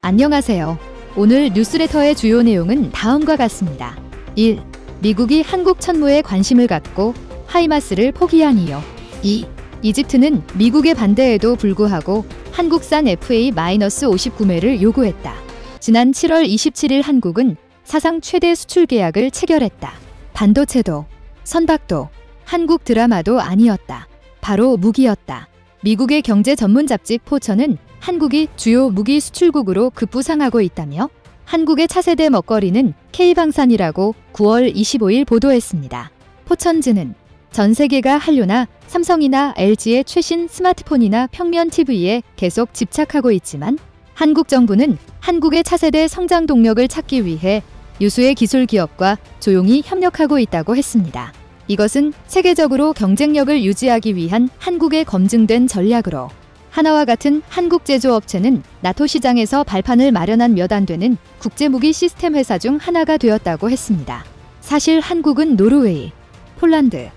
안녕하세요. 오늘 뉴스레터의 주요 내용은 다음과 같습니다. 1. 미국이 한국 천무에 관심을 갖고 하이마스를 포기한 이유. 2. 이집트는 미국의 반대에도 불구하고 한국산 FA-50 구매를 요구했다. 지난 7월 27일 한국은 사상 최대 수출 계약을 체결했다. 반도체도, 선박도, 한국 드라마도 아니었다. 바로 무기였다. 미국의 경제 전문 잡지 포처는 한국이 주요 무기 수출국으로 급부상하고 있다며 한국의 차세대 먹거리는 K방산이라고 9월 25일 보도했습니다. 포천지는 전 세계가 한류나 삼성이나 LG의 최신 스마트폰이나 평면 TV에 계속 집착하고 있지만 한국 정부는 한국의 차세대 성장 동력을 찾기 위해 유수의 기술 기업과 조용히 협력하고 있다고 했습니다. 이것은 세계적으로 경쟁력을 유지하기 위한 한국의 검증된 전략으로 하나와 같은 한국 제조업체는 나토 시장에서 발판을 마련한 몇 안 되는 국제무기 시스템 회사 중 하나가 되었다고 했습니다. 사실 한국은 노르웨이, 폴란드,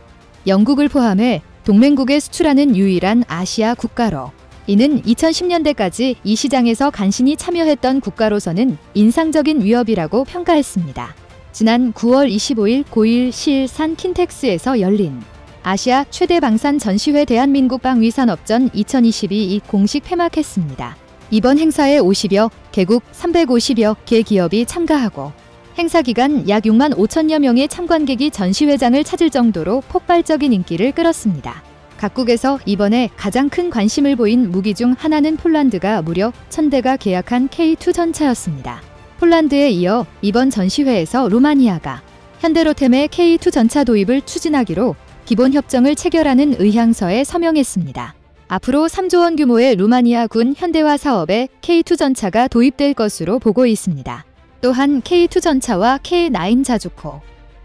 영국을 포함해 동맹국에 수출하는 유일한 아시아 국가로 이는 2010년대까지 이 시장에서 간신히 참여했던 국가로서는 인상적인 위협이라고 평가했습니다. 지난 9월 25일 고1 시일산 킨텍스에서 열린 아시아 최대 방산 전시회 대한민국 방위산업전 2022이 공식 폐막했습니다. 이번 행사에 50여 개국 350여 개 기업이 참가하고 행사 기간 약 6만 5천여 명의 참관객이 전시회장을 찾을 정도로 폭발적인 인기를 끌었습니다. 각국에서 이번에 가장 큰 관심을 보인 무기 중 하나는 폴란드가 무려 1000대가 계약한 K2 전차였습니다. 폴란드에 이어 이번 전시회에서 루마니아가 현대로템의 K2 전차 도입을 추진하기로 기본 협정을 체결하는 의향서에 서명했습니다. 앞으로 3조 원 규모의 루마니아군 현대화 사업에 K2 전차가 도입될 것으로 보고 있습니다. 또한 K2 전차와 K9 자주포,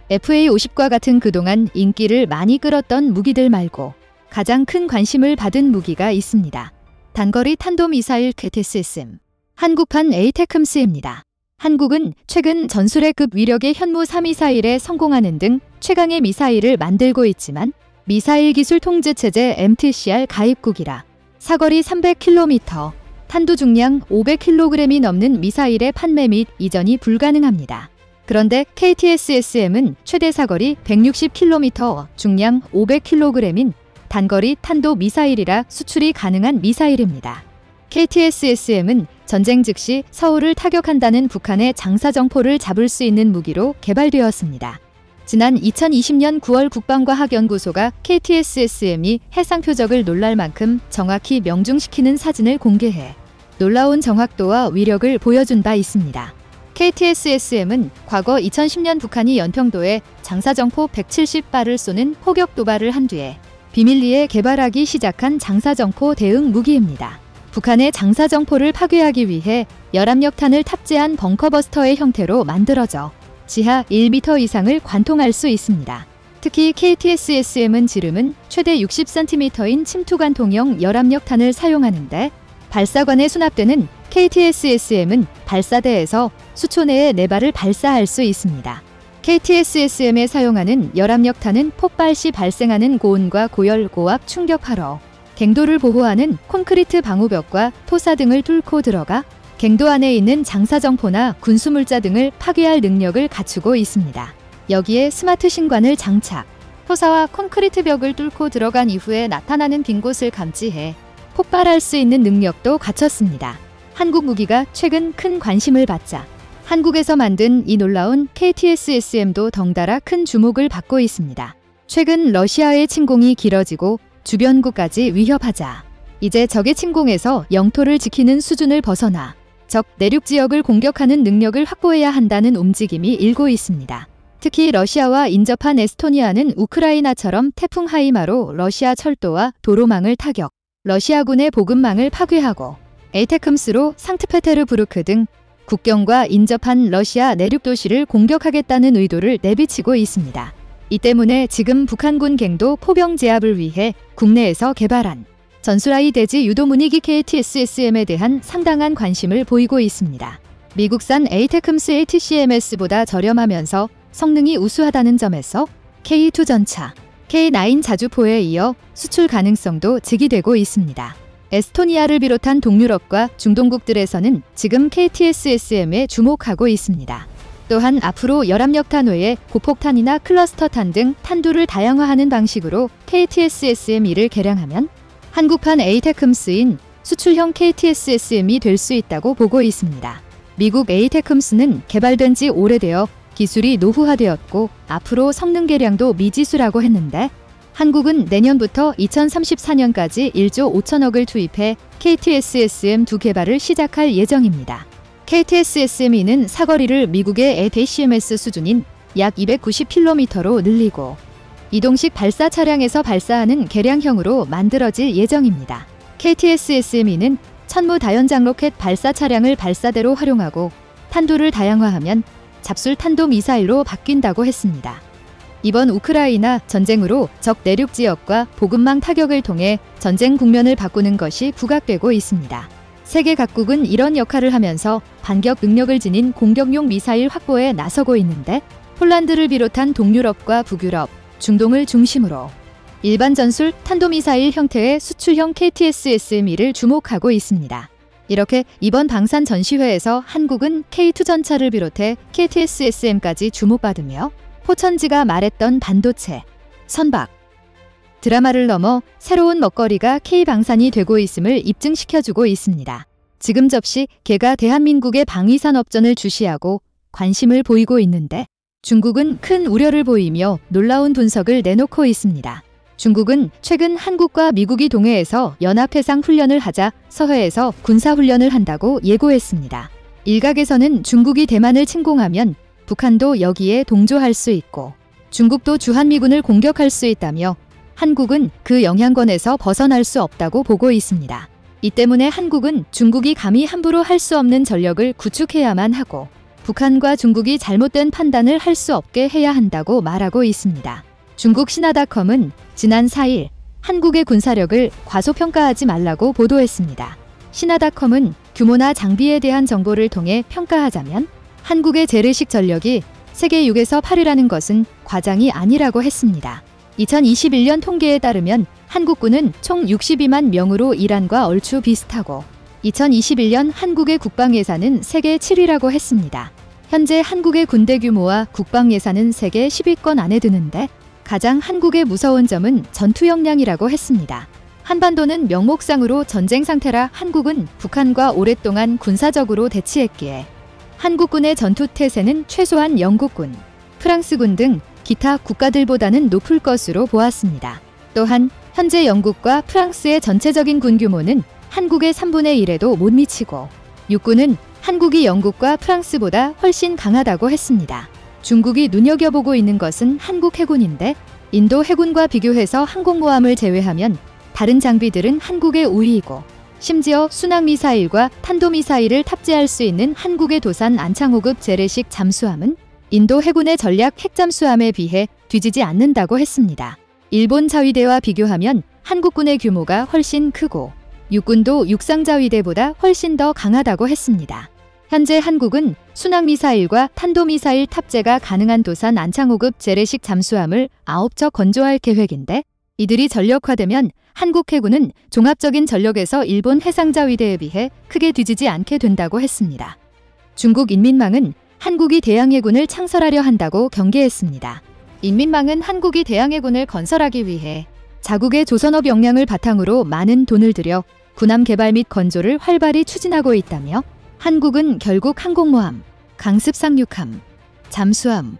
FA-50과 같은 그동안 인기를 많이 끌었던 무기들 말고 가장 큰 관심을 받은 무기가 있습니다. 단거리 탄도미사일 KTSM, 한국판 에이테크스입니다. 한국은 최근 전술핵급 위력의 현무 3미사일에 성공하는 등 최강의 미사일을 만들고 있지만 미사일 기술 통제체제 MTCR 가입국이라 사거리 300km, 탄두 중량 500kg이 넘는 미사일의 판매 및 이전이 불가능합니다. 그런데 KTSSM은 최대 사거리 160km, 중량 500kg인 단거리 탄도 미사일이라 수출이 가능한 미사일입니다. KTSSM은 전쟁 즉시 서울을 타격한다는 북한의 장사정포를 잡을 수 있는 무기로 개발되었습니다. 지난 2020년 9월 국방과학연구소가 KTSSM이 해상 표적을 놀랄 만큼 정확히 명중시키는 사진을 공개해 놀라운 정확도와 위력을 보여준 바 있습니다. KTSSM은 과거 2010년 북한이 연평도에 장사정포 170발을 쏘는 포격 도발을 한 뒤에 비밀리에 개발하기 시작한 장사정포 대응 무기입니다. 북한의 장사정포를 파괴하기 위해 열압력탄을 탑재한 벙커버스터의 형태로 만들어져 지하 1m 이상을 관통할 수 있습니다. 특히 KTSSM은 지름은 최대 60cm인 침투관통형 열압력탄을 사용하는데 발사관에 수납되는 KTSSM은 발사대에서 수초 내에 4발을 발사할 수 있습니다. KTSSM에 사용하는 열압력탄은 폭발 시 발생하는 고온과 고열, 고압 충격파로 갱도를 보호하는 콘크리트 방호벽과 토사 등을 뚫고 들어가 갱도 안에 있는 장사정포나 군수물자 등을 파괴할 능력을 갖추고 있습니다. 여기에 스마트 신관을 장착, 토사와 콘크리트 벽을 뚫고 들어간 이후에 나타나는 빈 곳을 감지해 폭발할 수 있는 능력도 갖췄습니다. 한국 무기가 최근 큰 관심을 받자 한국에서 만든 이 놀라운 KTSSM도 덩달아 큰 주목을 받고 있습니다. 최근 러시아의 침공이 길어지고 주변국까지 위협하자 이제 적의 침공에서 영토를 지키는 수준을 벗어나 적 내륙 지역을 공격하는 능력을 확보해야 한다는 움직임이 일고 있습니다. 특히 러시아와 인접한 에스토니아는 우크라이나처럼 태풍 하이마로 러시아 철도와 도로망을 타격, 러시아군의 보급망을 파괴하고 에이테크스로 상트페테르부르크 등 국경과 인접한 러시아 내륙 도시를 공격하겠다는 의도를 내비치고 있습니다. 이 때문에 지금 북한군 갱도 포병 제압을 위해 국내에서 개발한 전술하이 대지 유도 무기기 KTSSM에 대한 상당한 관심을 보이고 있습니다. 미국산 에이테크스 ATCMS보다 저렴하면서 성능이 우수하다는 점에서 K2 전차, K9 자주포에 이어 수출 가능성도 제기되고 있습니다. 에스토니아를 비롯한 동유럽과 중동국들에서는 지금 KTSSM에 주목하고 있습니다. 또한 앞으로 열압력탄 외에 고폭탄이나 클러스터탄 등 탄두를 다양화하는 방식으로 KTSSM-2를 개량하면 한국판 에이테크음스인 수출형 KTSSM이 될 수 있다고 보고 있습니다. 미국 에이테크음스는 개발된 지 오래되어 기술이 노후화되었고 앞으로 성능 개량도 미지수라고 했는데 한국은 내년부터 2034년까지 1조 5천억을 투입해 KTSSM2 개발을 시작할 예정입니다. KTSSM-2는 사거리를 미국의 ATACMS 수준인 약 290km로 늘리고 이동식 발사 차량에서 발사하는 개량형으로 만들어질 예정입니다. KTSSM-2는 천무 다연장 로켓 발사 차량을 발사대로 활용하고 탄두를 다양화하면 잡술 탄도 미사일로 바뀐다고 했습니다. 이번 우크라이나 전쟁으로 적 내륙 지역과 보급망 타격을 통해 전쟁 국면을 바꾸는 것이 부각되고 있습니다. 세계 각국은 이런 역할을 하면서 반격 능력을 지닌 공격용 미사일 확보에 나서고 있는데 폴란드를 비롯한 동유럽과 북유럽, 중동을 중심으로 일반 전술 탄도미사일 형태의 수출형 KTSSM-2를 주목하고 있습니다. 이렇게 이번 방산 전시회에서 한국은 K2 전차를 비롯해 KTSSM까지 주목받으며 포천지가 말했던 반도체, 선박, 드라마를 넘어 새로운 먹거리가 K방산이 되고 있음을 입증시켜주고 있습니다. 지금 접시 개가 대한민국의 방위산업전을 주시하고 관심을 보이고 있는데 중국은 큰 우려를 보이며 놀라운 분석을 내놓고 있습니다. 중국은 최근 한국과 미국이 동해에서 연합해상 훈련을 하자 서해에서 군사훈련을 한다고 예고했습니다. 일각에서는 중국이 대만을 침공하면 북한도 여기에 동조할 수 있고 중국도 주한미군을 공격할 수 있다며 한국은 그 영향권에서 벗어날 수 없다고 보고 있습니다. 이 때문에 한국은 중국이 감히 함부로 할 수 없는 전력을 구축해야만 하고 북한과 중국이 잘못된 판단을 할 수 없게 해야 한다고 말하고 있습니다. 중국 신화닷컴은 지난 4일 한국의 군사력을 과소평가하지 말라고 보도했습니다. 신화닷컴은 규모나 장비에 대한 정보를 통해 평가하자면 한국의 재래식 전력이 세계 6에서 8위라는 것은 과장이 아니라고 했습니다. 2021년 통계에 따르면 한국군은 총 62만 명으로 이란과 얼추 비슷하고 2021년 한국의 국방 예산은 세계 7위라고 했습니다. 현재 한국의 군대 규모와 국방 예산은 세계 10위권 안에 드는데 가장 한국의 무서운 점은 전투 역량이라고 했습니다. 한반도는 명목상으로 전쟁 상태라 한국은 북한과 오랫동안 군사적으로 대치했기에 한국군의 전투 태세는 최소한 영국군, 프랑스군 등 기타 국가들보다는 높을 것으로 보았습니다. 또한 현재 영국과 프랑스의 전체적인 군 규모는 한국의 3분의 1에도 못 미치고 육군은 한국이 영국과 프랑스보다 훨씬 강하다고 했습니다. 중국이 눈여겨보고 있는 것은 한국 해군인데 인도 해군과 비교해서 항공모함을 제외하면 다른 장비들은 한국의 우위이고 심지어 순항미사일과 탄도미사일을 탑재할 수 있는 한국의 도산 안창호급 재래식 잠수함은 인도 해군의 전략 핵잠수함에 비해 뒤지지 않는다고 했습니다. 일본 자위대와 비교하면 한국군의 규모가 훨씬 크고 육군도 육상 자위대보다 훨씬 더 강하다고 했습니다. 현재 한국은 순항미사일과 탄도미사일 탑재가 가능한 도산 안창호급 재래식 잠수함을 9척 건조할 계획인데 이들이 전력화되면 한국 해군은 종합적인 전력에서 일본 해상자위대에 비해 크게 뒤지지 않게 된다고 했습니다. 중국 인민망은 한국이 대양해군을 창설하려 한다고 경계했습니다. 인민망은 한국이 대양해군을 건설하기 위해 자국의 조선업 역량을 바탕으로 많은 돈을 들여 군함 개발 및 건조를 활발히 추진하고 있다며 한국은 결국 항공모함, 강습 상륙함, 잠수함,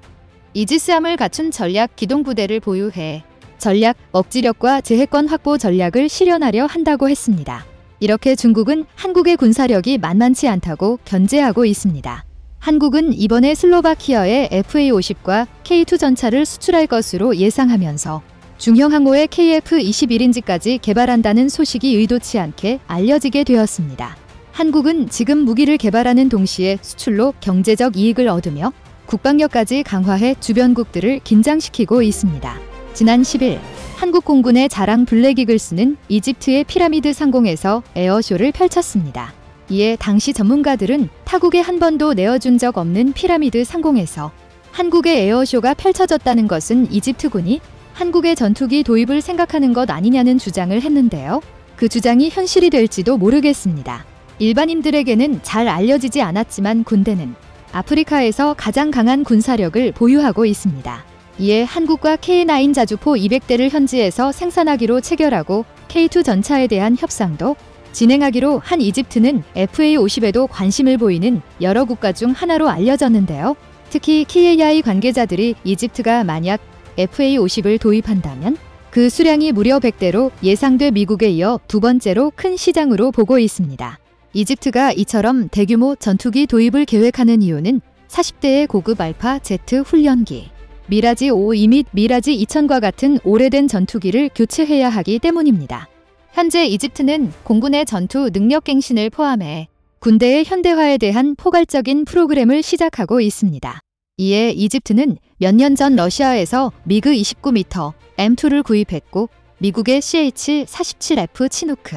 이지스함을 갖춘 전략 기동부대를 보유해 전략 억지력과 제해권 확보 전략을 실현하려 한다고 했습니다. 이렇게 중국은 한국의 군사력이 만만치 않다고 견제하고 있습니다. 한국은 이번에 슬로바키아에 FA-50과 K2 전차를 수출할 것으로 예상하면서 중형 항모의 KF-21인지까지 개발한다는 소식이 의도치 않게 알려지게 되었습니다. 한국은 지금 무기를 개발하는 동시에 수출로 경제적 이익을 얻으며 국방력까지 강화해 주변국들을 긴장시키고 있습니다. 지난 10일 한국 공군의 자랑 블랙이글스는 이집트의 피라미드 상공에서 에어쇼를 펼쳤습니다. 이에 당시 전문가들은 타국에 한 번도 내어준 적 없는 피라미드 상공에서 한국의 에어쇼가 펼쳐졌다는 것은 이집트군이 한국의 전투기 도입을 생각하는 것 아니냐는 주장을 했는데요. 그 주장이 현실이 될지도 모르겠습니다. 일반인들에게는 잘 알려지지 않았지만 군대는 아프리카에서 가장 강한 군사력을 보유하고 있습니다. 이에 한국과 K9 자주포 200대를 현지에서 생산하기로 체결하고 K2 전차에 대한 협상도 진행하기로 한 이집트는 FA-50에도 관심을 보이는 여러 국가 중 하나로 알려졌는데요. 특히 KAI 관계자들이 이집트가 만약 FA-50을 도입한다면 그 수량이 무려 100대로 예상돼 미국에 이어 두 번째로 큰 시장으로 보고 있습니다. 이집트가 이처럼 대규모 전투기 도입을 계획하는 이유는 40대의 고급 알파 제트 훈련기, 미라지 5E 및 미라지 2000과 같은 오래된 전투기를 교체해야 하기 때문입니다. 현재 이집트는 공군의 전투 능력 갱신을 포함해 군대의 현대화에 대한 포괄적인 프로그램을 시작하고 있습니다. 이에 이집트는 몇 년 전 러시아에서 미그 29m M2를 구입했고 미국의 CH-47F 치누크,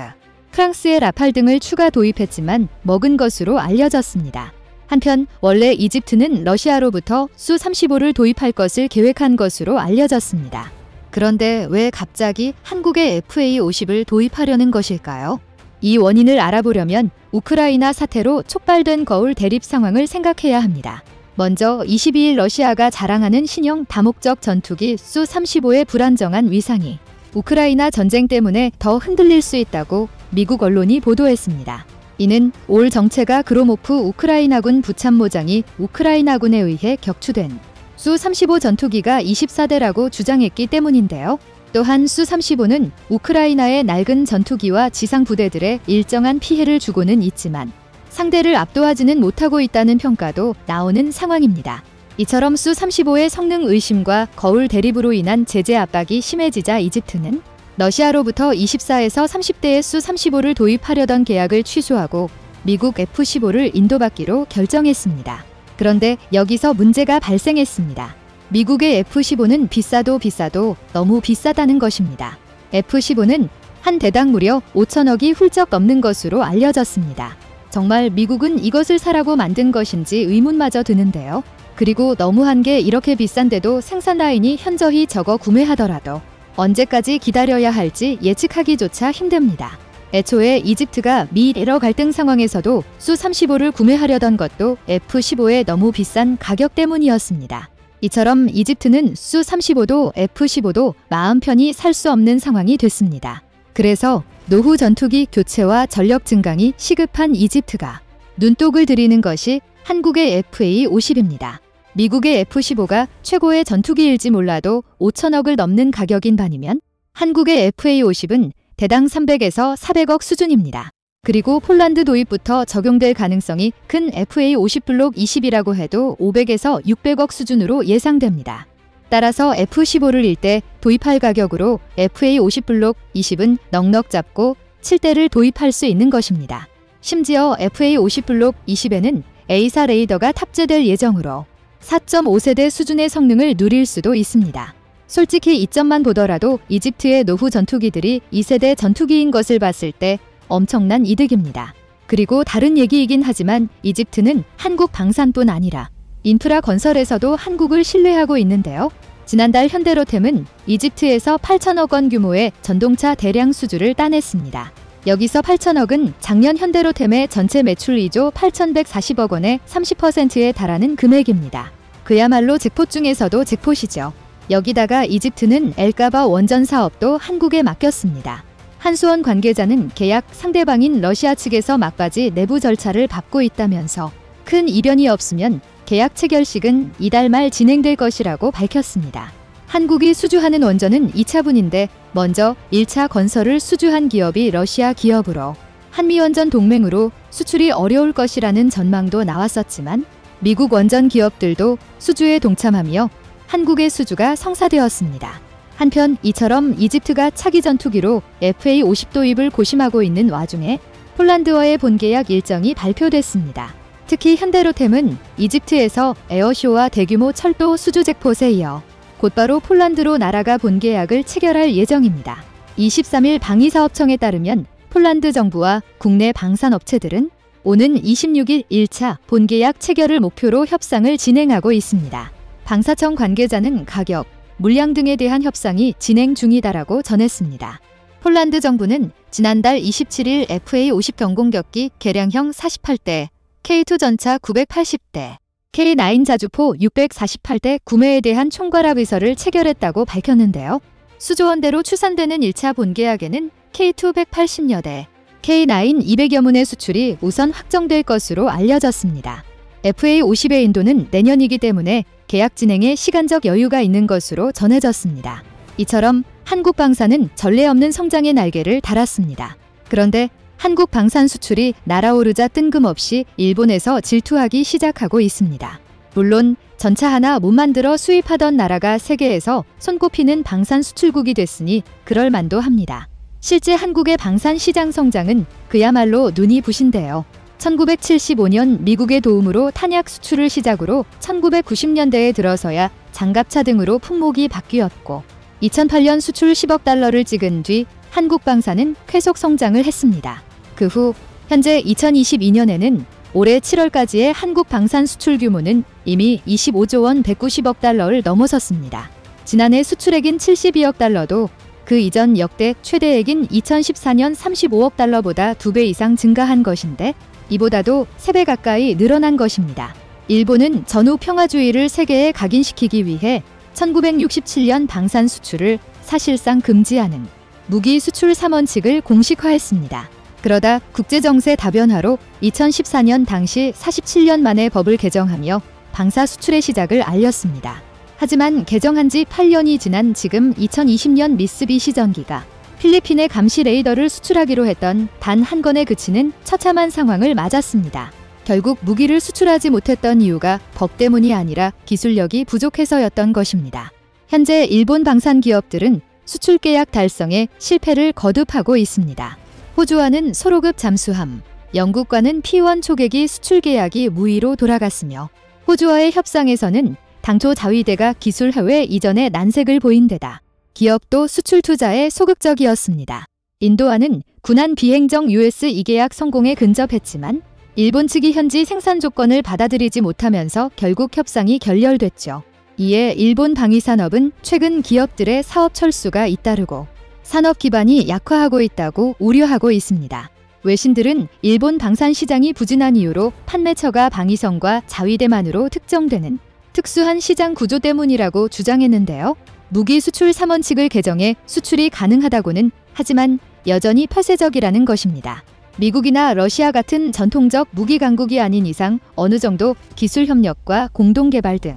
프랑스의 라팔 등을 추가 도입했지만 먹은 것으로 알려졌습니다. 한편 원래 이집트는 러시아로부터 수-35를 도입할 것을 계획한 것으로 알려졌습니다. 그런데 왜 갑자기 한국의 FA-50을 도입하려는 것일까요? 이 원인을 알아보려면 우크라이나 사태로 촉발된 거울 대립 상황을 생각해야 합니다. 먼저 22일 러시아가 자랑하는 신형 다목적 전투기 수-35의 불안정한 위상이 우크라이나 전쟁 때문에 더 흔들릴 수 있다고 미국 언론이 보도했습니다. 이는 올 정체가 그로모프 우크라이나군 부참모장이 우크라이나군에 의해 격추된 수-35 전투기가 24대라고 주장했기 때문인데요. 또한 수-35는 우크라이나의 낡은 전투기와 지상 부대들에 일정한 피해를 주고는 있지만 상대를 압도하지는 못하고 있다는 평가도 나오는 상황입니다. 이처럼 수-35의 성능 의심과 거울 대립으로 인한 제재 압박이 심해지자 이집트는 러시아로부터 24에서 30대의 수-35를 도입하려던 계약을 취소하고 미국 F-15를 인도받기로 결정했습니다. 그런데 여기서 문제가 발생했습니다. 미국의 F-15는 비싸도 너무 비싸다는 것입니다. F-15는 한 대당 무려 5천억이 훌쩍 넘는 것으로 알려졌습니다. 정말 미국은 이것을 사라고 만든 것인지 의문마저 드는데요. 그리고 너무한 게 이렇게 비싼데도 생산 라인이 현저히 적어 구매하더라도 언제까지 기다려야 할지 예측하기조차 힘듭니다. 애초에 이집트가 미-레러 갈등 상황에서도 수-35를 구매하려던 것도 F-15의 너무 비싼 가격 때문이었습니다. 이처럼 이집트는 수-35도 F-15도 마음 편히 살 수 없는 상황이 됐습니다. 그래서 노후 전투기 교체와 전력 증강이 시급한 이집트가 눈독을 들이는 것이 한국의 FA-50입니다. 미국의 F-15가 최고의 전투기일지 몰라도 5천억을 넘는 가격인 반이면 한국의 FA-50은 대당 300에서 400억 수준입니다. 그리고 폴란드 도입부터 적용될 가능성이 큰 FA-50 블록 20이라고 해도 500에서 600억 수준으로 예상됩니다. 따라서 F-15를 일대 도입할 가격으로 FA-50 블록 20은 넉넉 잡고 7대를 도입할 수 있는 것입니다. 심지어 FA-50 블록 20에는 A사 레이더가 탑재될 예정으로 4.5세대 수준의 성능을 누릴 수도 있습니다. 솔직히 이점만 보더라도 이집트의 노후 전투기들이 2세대 전투기인 것을 봤을 때 엄청난 이득입니다. 그리고 다른 얘기이긴 하지만 이집트는 한국 방산뿐 아니라 인프라 건설에서도 한국을 신뢰하고 있는데요. 지난달 현대로템은 이집트에서 8천억 원 규모의 전동차 대량 수주를 따냈습니다. 여기서 8천억은 작년 현대로템의 전체 매출 2조 8,140억 원의 30%에 달하는 금액입니다. 그야말로 잭폿 중에서도 잭폿이죠. 여기다가 이집트는 엘가바 원전 사업도 한국에 맡겼습니다. 한수원 관계자는 계약 상대방인 러시아 측에서 막바지 내부 절차를 밟고 있다면서 큰 이변이 없으면 계약 체결식은 이달 말 진행될 것이라고 밝혔습니다. 한국이 수주하는 원전은 2차분인데 먼저 1차 건설을 수주한 기업이 러시아 기업으로 한미원전 동맹으로 수출이 어려울 것이라는 전망도 나왔었지만 미국 원전 기업들도 수주에 동참하며 한국의 수주가 성사되었습니다. 한편 이처럼 이집트가 차기 전투기로 FA-50 도입을 고심하고 있는 와중에 폴란드와의 본계약 일정이 발표됐습니다. 특히 현대로템은 이집트에서 에어쇼와 대규모 철도 수주 잭폿에 이어 곧바로 폴란드로 날아가 본계약을 체결할 예정입니다. 23일 방위사업청에 따르면 폴란드 정부와 국내 방산업체들은 오는 26일 1차 본계약 체결을 목표로 협상을 진행하고 있습니다. 방사청 관계자는 가격, 물량 등에 대한 협상이 진행 중이다라고 전했습니다. 폴란드 정부는 지난달 27일 FA-50 경공격기 개량형 48대, K2 전차 980대, K9 자주포 648대 구매에 대한 총괄합 의서를 체결했다고 밝혔는데요. 수조원대로 추산되는 1차 본계약에는 K2 180여 대, K9 200여 문의 수출이 우선 확정될 것으로 알려졌습니다. FA-50의 인도는 내년이기 때문에 계약 진행에 시간적 여유가 있는 것으로 전해졌습니다. 이처럼 한국 방산은 전례 없는 성장의 날개를 달았습니다. 그런데 한국 방산 수출이 날아오르자 뜬금없이 일본에서 질투하기 시작하고 있습니다. 물론 전차 하나 못 만들어 수입하던 나라가 세계에서 손꼽히는 방산 수출국이 됐으니 그럴 만도 합니다. 실제 한국의 방산 시장 성장은 그야말로 눈이 부신데요. 1975년 미국의 도움으로 탄약 수출을 시작으로 1990년대에 들어서야 장갑차 등으로 품목이 바뀌었고 2008년 수출 10억 달러를 찍은 뒤 한국 방산은 쾌속 성장을 했습니다. 그 후 현재 2022년에는 올해 7월까지의 한국 방산 수출 규모는 이미 25조 원 190억 달러를 넘어섰습니다. 지난해 수출액인 72억 달러도 그 이전 역대 최대액인 2014년 35억 달러보다 2배 이상 증가한 것인데 이보다도 3배 가까이 늘어난 것입니다. 일본은 전후 평화주의를 세계에 각인시키기 위해 1967년 방산 수출을 사실상 금지하는 무기 수출 3원칙을 공식화했습니다. 그러다 국제정세 다변화로 2014년 당시 47년 만에 법을 개정하며 방사 수출의 시작을 알렸습니다. 하지만 개정한 지 8년이 지난 지금 2020년 미쓰비시 전기가 필리핀에 감시 레이더를 수출하기로 했던 단 한 건에 그치는 처참한 상황을 맞았습니다. 결국 무기를 수출하지 못했던 이유가 법 때문이 아니라 기술력이 부족해서였던 것입니다. 현재 일본 방산 기업들은 수출 계약 달성에 실패를 거듭하고 있습니다. 호주와는 소로급 잠수함, 영국과는 P1 초계기 수출 계약이 무의로 돌아갔으며 호주와의 협상에서는 당초 자위대가 기술 해외 이전에 난색을 보인 데다 기업도 수출 투자에 소극적이었습니다. 인도와는 군한 비행정 US 2계약 성공에 근접했지만 일본 측이 현지 생산 조건을 받아들이지 못하면서 결국 협상이 결렬됐죠. 이에 일본 방위산업은 최근 기업들의 사업 철수가 잇따르고 산업 기반이 약화하고 있다고 우려하고 있습니다. 외신들은 일본 방산 시장이 부진한 이유로 판매처가 방위성과 자위대만으로 특정되는 특수한 시장 구조 때문이라고 주장했는데요. 무기 수출 3원칙을 개정해 수출이 가능하다고는 하지만 여전히 폐쇄적이라는 것입니다. 미국이나 러시아 같은 전통적 무기 강국이 아닌 이상 어느 정도 기술 협력과 공동 개발 등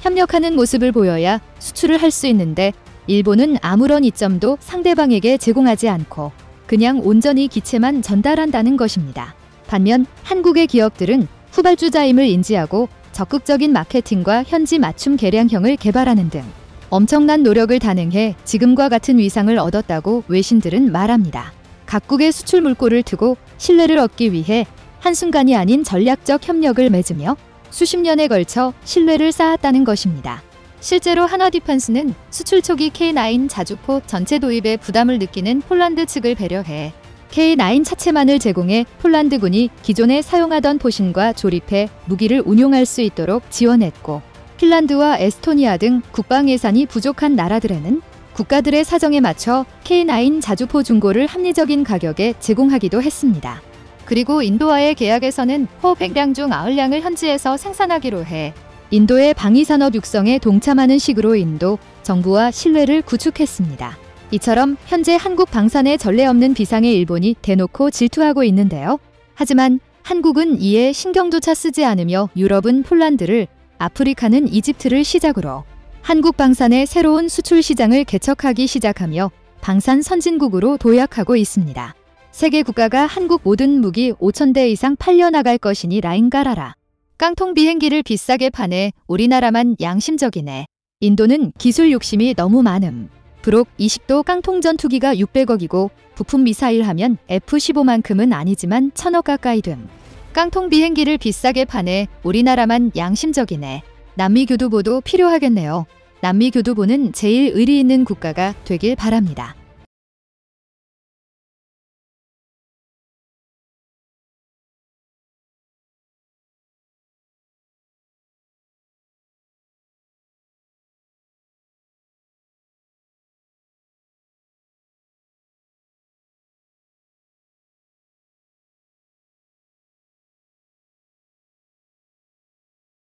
협력하는 모습을 보여야 수출을 할 수 있는데 일본은 아무런 이점도 상대방에게 제공하지 않고 그냥 온전히 기체만 전달한다는 것입니다. 반면 한국의 기업들은 후발주자임을 인지하고 적극적인 마케팅과 현지 맞춤 개량형을 개발하는 등 엄청난 노력을 단행해 지금과 같은 위상을 얻었다고 외신들은 말합니다. 각국의 수출 물꼬를 트고 신뢰를 얻기 위해 한순간이 아닌 전략적 협력을 맺으며 수십 년에 걸쳐 신뢰를 쌓았다는 것입니다. 실제로 한화디펜스는 수출 초기 K9 자주포 전체 도입에 부담을 느끼는 폴란드 측을 배려해 K9 차체만을 제공해 폴란드군이 기존에 사용하던 포신과 조립해 무기를 운용할 수 있도록 지원했고 핀란드와 에스토니아 등 국방 예산이 부족한 나라들에는 국가들의 사정에 맞춰 K9 자주포 중고를 합리적인 가격에 제공하기도 했습니다. 그리고 인도와의 계약에서는 호 100량 중 90량을 현지에서 생산하기로 해 인도의 방위산업 육성에 동참하는 식으로 인도 정부와 신뢰를 구축했습니다. 이처럼 현재 한국 방산에 전례 없는 비상의 일본이 대놓고 질투하고 있는데요. 하지만 한국은 이에 신경조차 쓰지 않으며 유럽은 폴란드를, 아프리카는 이집트를 시작으로 한국 방산의 새로운 수출 시장을 개척하기 시작하며 방산 선진국으로 도약하고 있습니다. 세계 국가가 한국 모든 무기 5,000대 이상 팔려나갈 것이니 라인 깔아라. 깡통 비행기를 비싸게 파네. 우리나라만 양심적이네. 인도는 기술 욕심이 너무 많음. 브록 20도 깡통 전투기가 600억이고 부품 미사일 하면 F-15만큼은 아니지만 1,000억 가까이 됨. 깡통 비행기를 비싸게 파네. 우리나라만 양심적이네. 남미 교두보도 필요하겠네요. 남미 교두보는 제일 의리 있는 국가가 되길 바랍니다.